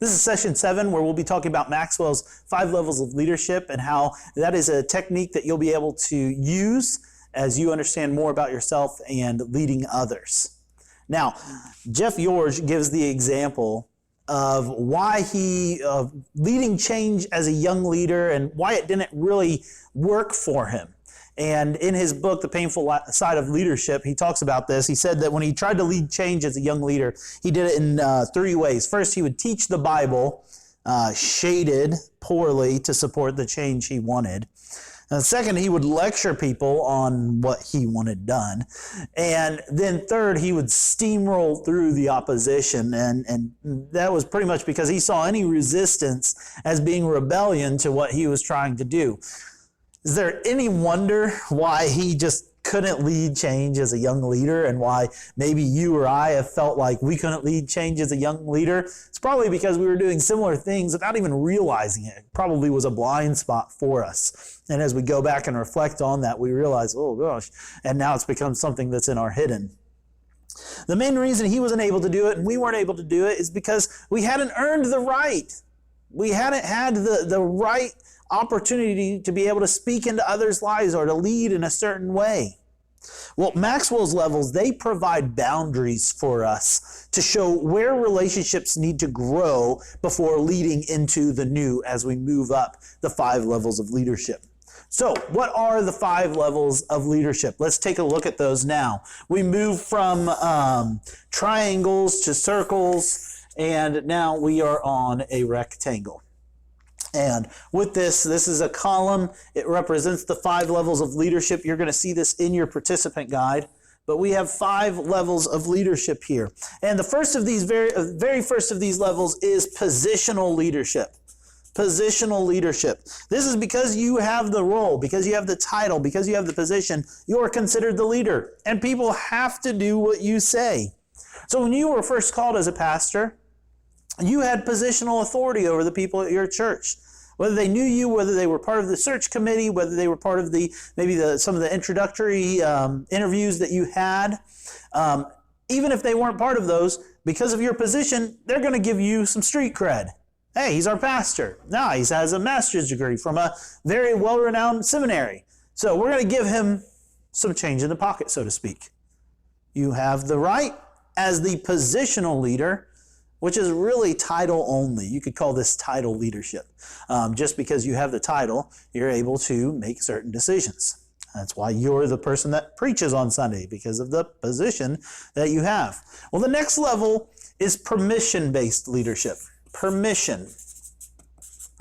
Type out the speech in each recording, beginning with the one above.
This is session 7, where we'll be talking about Maxwell's 5 levels of leadership and how that is a technique that you'll be able to use as you understand more about yourself and leading others. Now, Jeff George gives the example of why leading change as a young leader and why it didn't really work for him. And in his book, The Painful Side of Leadership, he talks about this. He said that when he tried to lead change as a young leader, he did it in 3 ways. First, he would teach the Bible, shaded poorly to support the change he wanted. And second, he would lecture people on what he wanted done. And then third, he would steamroll through the opposition. And that was pretty much because he saw any resistance as being rebellion to what he was trying to do. Is there any wonder why he just couldn't lead change as a young leader, and why maybe you or I have felt like we couldn't lead change as a young leader? It's probably because we were doing similar things without even realizing it. It probably was a blind spot for us. And as we go back and reflect on that, we realize, oh gosh, and now it's become something that's in our hidden. The main reason he wasn't able to do it and we weren't able to do it is because we hadn't earned the right. We hadn't had the right opportunity to be able to speak into others' lives or to lead in a certain way. Well, Maxwell's levels, they provide boundaries for us to show where relationships need to grow before leading into the new as we move up the 5 levels of leadership. So, what are the 5 levels of leadership? Let's take a look at those now. We move from triangles to circles, and now we are on a rectangle. And with this is a column. It represents the 5 levels of leadership. You're going to see this in your participant guide. But we have 5 levels of leadership here. And the first of these, very first of these levels is positional leadership. Positional leadership. This is because you have the role, because you have the title, because you have the position, you are considered the leader. And people have to do what you say. So when you were first called as a pastor, you had positional authority over the people at your church. Whether they knew you, whether they were part of the search committee, whether they were part of some of the introductory interviews that you had, even if they weren't part of those, because of your position, they're going to give you some street cred. Hey, he's our pastor. Now he has a master's degree from a very well-renowned seminary. So we're going to give him some change in the pocket, so to speak. You have the right as the positional leader, which is really title only. You could call this title leadership. Just because you have the title, you're able to make certain decisions. That's why you're the person that preaches on Sunday, because of the position that you have. Well, the next level is permission-based leadership. Permission.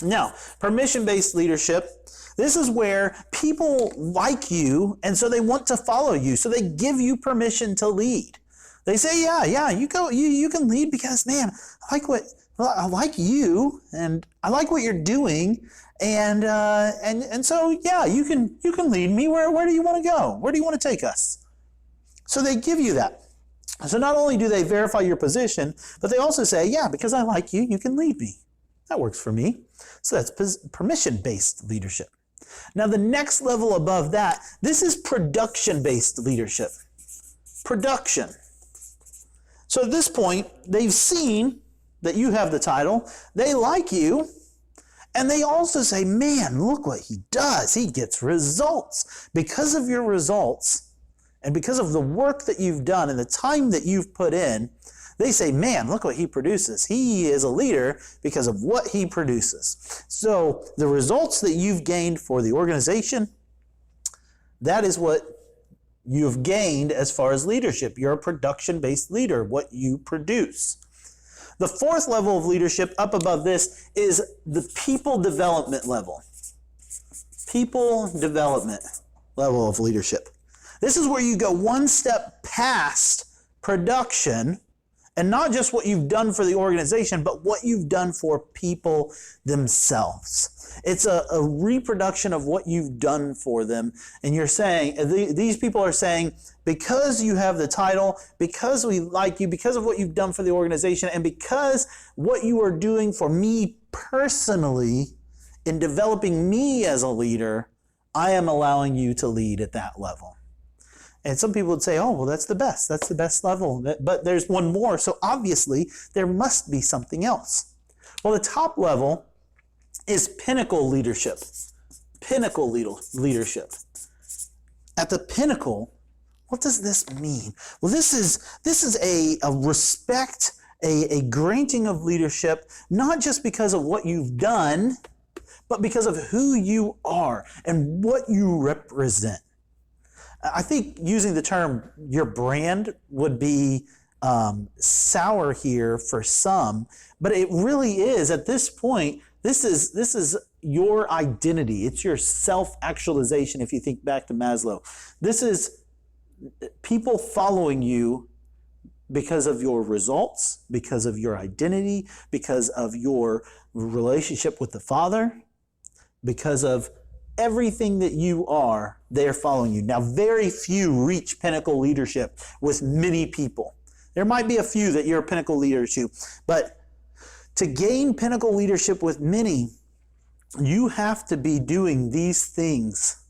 Now, permission-based leadership, this is where people like you, and so they want to follow you. So they give you permission to lead. They say, yeah, you go, you can lead because, man, I like you, and I like what you're doing, and so yeah, you can lead me. Where do you want to go? Where do you want to take us? So they give you that. So not only do they verify your position, but they also say, yeah, because I like you, you can lead me. That works for me. So that's permission-based leadership. Now the next level above that, this is production-based leadership. Production. So at this point, they've seen that you have the title, they like you, and they also say, man, look what he does. He gets results. Because of your results, and because of the work that you've done and the time that you've put in, they say, man, look what he produces. He is a leader because of what he produces. So the results that you've gained for the organization, that is what you've gained as far as leadership. You're a production-based leader, what you produce. The 4th level of leadership up above this is the people development level. People development level of leadership. This is where you go one step past production, and not just what you've done for the organization, but what you've done for people themselves. It's a reproduction of what you've done for them. And you're saying, these people are saying, because you have the title, because we like you, because of what you've done for the organization, and because what you are doing for me personally in developing me as a leader, I am allowing you to lead at that level. And some people would say, oh, well, that's the best. That's the best level. But there's one more. So obviously, there must be something else. Well, the top level is pinnacle leadership. Pinnacle leadership. At the pinnacle, what does this mean? Well, this is a respect, a granting of leadership, not just because of what you've done, but because of who you are and what you represent. I think using the term your brand would be sour here for some, but it really is at this point. This is your identity. It's your self-actualization. If you think back to Maslow, this is people following you because of your results, because of your identity, because of your relationship with the Father, because of everything that you are. They're following you. Now, very few reach pinnacle leadership with many people. There might be a few that you're a pinnacle leader to, but to gain pinnacle leadership with many, you have to be doing these things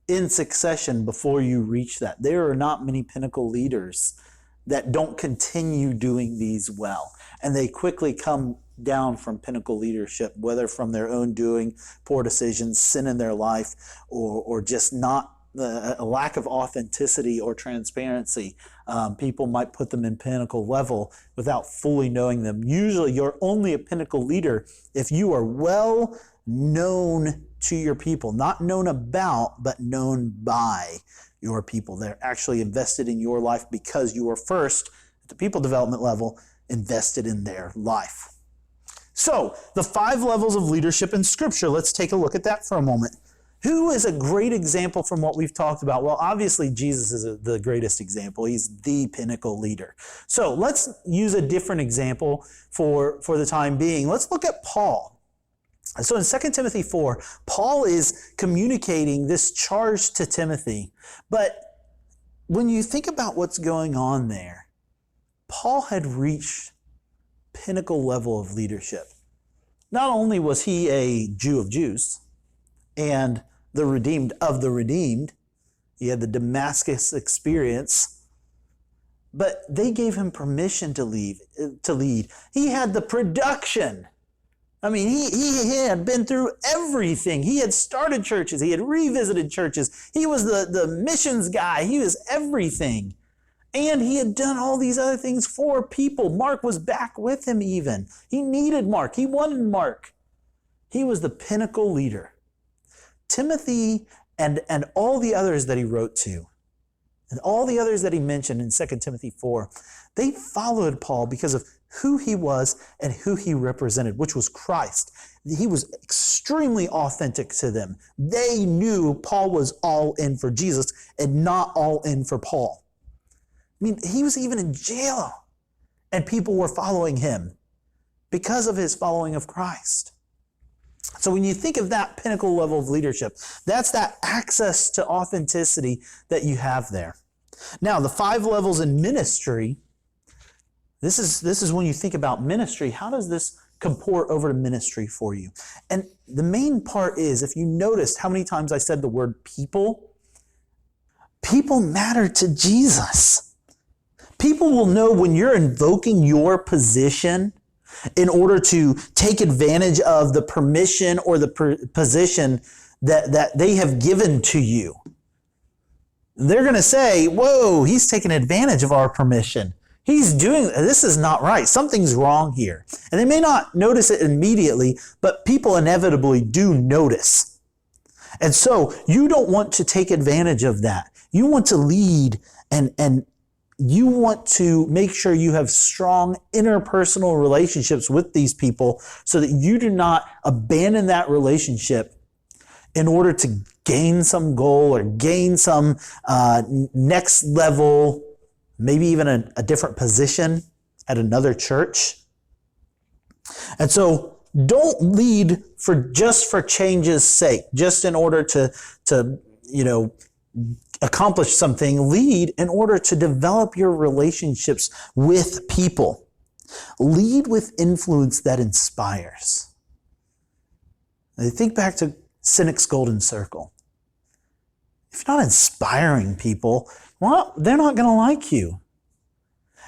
in succession before you reach that. There are not many pinnacle leaders that don't continue doing these well, and they quickly come down from pinnacle leadership, whether from their own doing, poor decisions, sin in their life, or just not a lack of authenticity or transparency. People might put them in pinnacle level without fully knowing them. Usually you're only a pinnacle leader if you are well known to your people, not known about, but known by your people. They're actually invested in your life because you were first, at the people development level, invested in their life. So, the 5 levels of leadership in Scripture, let's take a look at that for a moment. Who is a great example from what we've talked about? Well, obviously, Jesus is the greatest example. He's the pinnacle leader. So, let's use a different example for the time being. Let's look at Paul. So in 2 Timothy 4, Paul is communicating this charge to Timothy. But when you think about what's going on there, Paul had reached pinnacle level of leadership. Not only was he a Jew of Jews and the redeemed of the redeemed, he had the Damascus experience, but they gave him permission to lead. He had the production. I mean, he had been through everything. He had started churches. He had revisited churches. He was the missions guy. He was everything. And he had done all these other things for people. Mark was back with him even. He needed Mark. He wanted Mark. He was the pinnacle leader. Timothy and all the others that he wrote to, and all the others that he mentioned in 2 Timothy 4, they followed Paul because of who he was and who he represented, which was Christ. He was extremely authentic to them. They knew Paul was all in for Jesus and not all in for Paul. I mean, he was even in jail, and people were following him because of his following of Christ. So when you think of that pinnacle level of leadership, that's that access to authenticity that you have there. Now, the 5 levels in ministry, this is when you think about ministry, how does this comport over to ministry for you? And the main part is, if you noticed how many times I said the word people, people matter to Jesus. People will know when you're invoking your position in order to take advantage of the permission or the position that they have given to you. They're going to say, whoa, he's taking advantage of our permission. This is not right. Something's wrong here. And they may not notice it immediately, but people inevitably do notice. And so you don't want to take advantage of that. You want to lead and you want to make sure you have strong interpersonal relationships with these people so that you do not abandon that relationship in order to gain some goal or gain some next level, maybe even a different position at another church. And so don't lead for change's sake, just in order to accomplish something. Lead in order to develop your relationships with people. Lead with influence that inspires. Now, think back to Cynic's Golden Circle. If you're not inspiring people, well, they're not going to like you.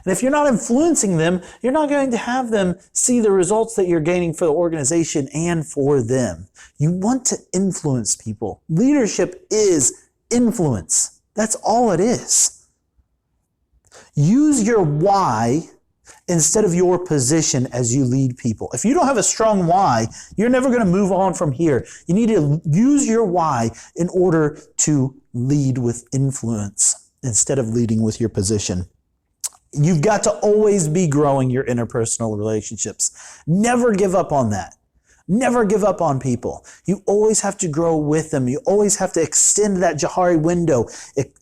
And if you're not influencing them, you're not going to have them see the results that you're gaining for the organization and for them. You want to influence people. Leadership is influence. That's all it is. Use your why instead of your position as you lead people. If you don't have a strong why, you're never going to move on from here. You need to use your why in order to lead with influence instead of leading with your position. You've got to always be growing your interpersonal relationships. Never give up on that. Never give up on people. You always have to grow with them. You always have to extend that Johari window,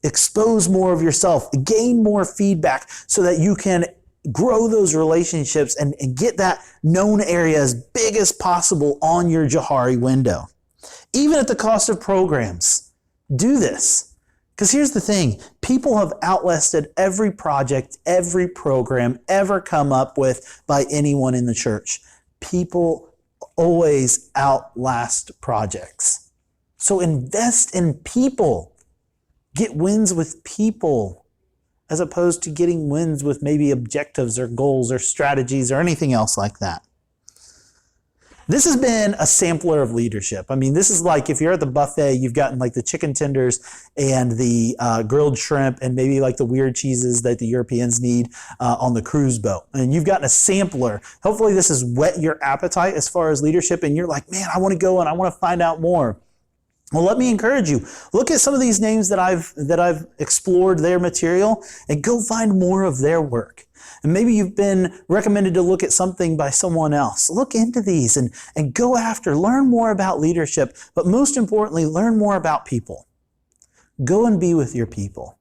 expose more of yourself, gain more feedback so that you can grow those relationships and get that known area as big as possible on your Johari window. Even at the cost of programs. Do this. Because here's the thing. People have outlasted every project, every program ever come up with by anyone in the church. People always outlast projects. So invest in people. Get wins with people, as opposed to getting wins with maybe objectives or goals or strategies or anything else like that. This has been a sampler of leadership. I mean, this is like if you're at the buffet, you've gotten like the chicken tenders and the grilled shrimp and maybe like the weird cheeses that the Europeans need on the cruise boat. And you've gotten a sampler. Hopefully this has whet your appetite as far as leadership and you're like, man, I want to go and I want to find out more. Well, let me encourage you. Look at some of these names that I've explored their material and go find more of their work. And maybe you've been recommended to look at something by someone else. Look into these and go after, learn more about leadership, but most importantly, learn more about people. Go and be with your people.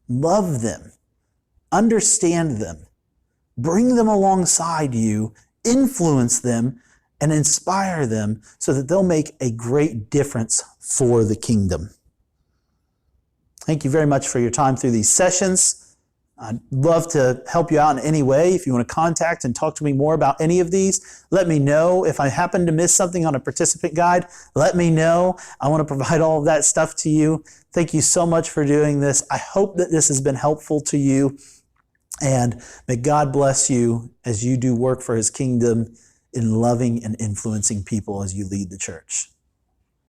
Love them. Understand them. Bring them alongside you. Influence them and inspire them so that they'll make a great difference for the kingdom. Thank you very much for your time through these sessions. I'd love to help you out in any way. If you want to contact and talk to me more about any of these, let me know. If I happen to miss something on a participant guide, let me know. I want to provide all of that stuff to you. Thank you so much for doing this. I hope that this has been helpful to you. And may God bless you as you do work for His kingdom in loving and influencing people as you lead the church.